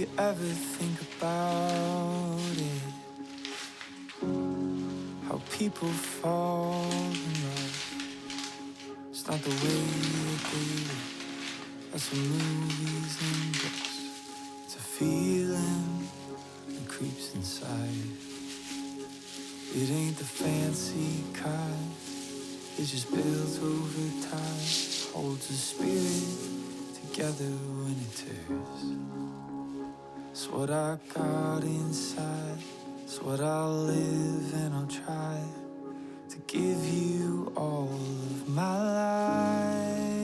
you ever think about it? How people fall in love. It's not the way that they look. That's what movies and books. It's a feeling that creeps inside. It ain't the fancy kind. It just builds over time. Holds the spirit together when it tears. It's what I got inside. It's what I'll live and I'll try to give you all of my life.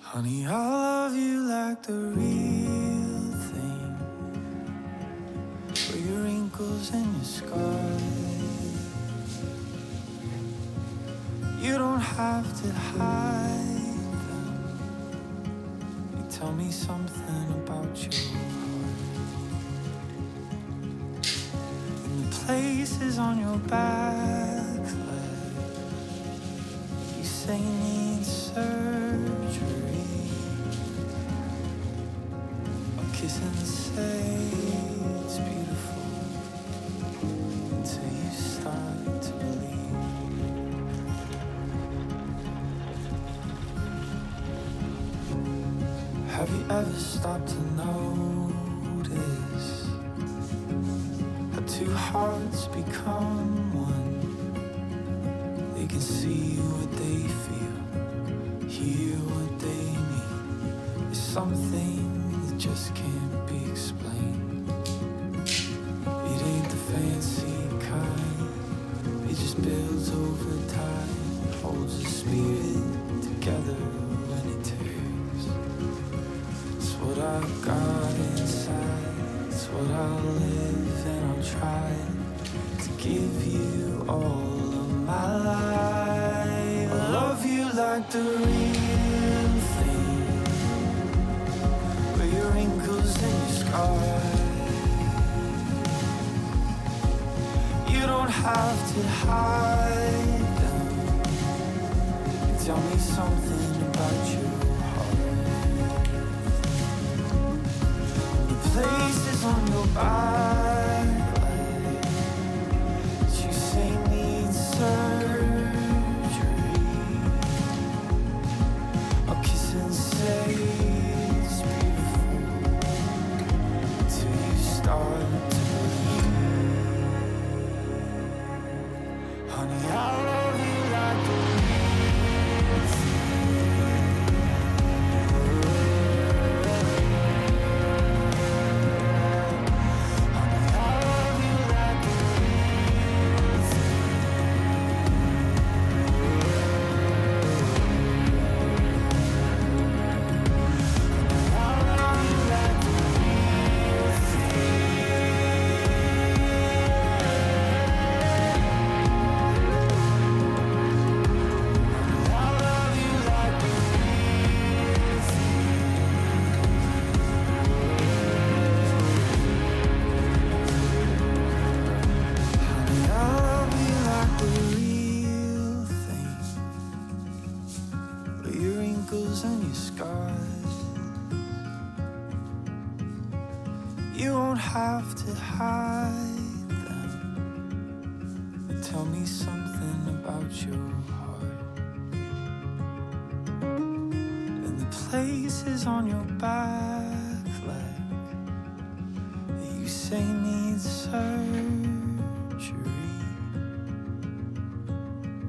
Honey, I love you like the real thing. For your wrinkles and your scars, you don't have to hide them. You tell me something about your heart. And the places on your back leg, you say need surgery. I'll kiss and say it's beautiful until you start to believe. Have you ever stopped to notice how two hearts become one? They can see what they feel, hear what they need. It's something that just can't be explained. It ain't the fancy kind. It just builds over time, holds the spirit together when it tears. It's what I've got inside. It's what I'll live and I'll try to give you all of my life. I love you like the real thing. With your wrinkles and your scars, you don't have to hide them. Tell me something about your heart. The places on your back leg that you say need surgery. I'll kiss and say it's beautiful until you start to believe. Honey, I love you like the real thing. Honey, I love you like the real thing. Honey, I love you like the real and your scars, you won't have to hide them. But tell me something about your heart. And the places on your back leg that you say need surgery.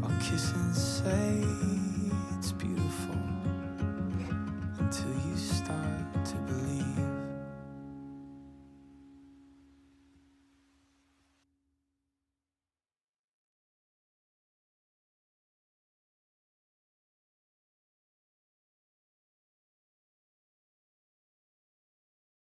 I'll kiss and say it's beautiful until you start to believe.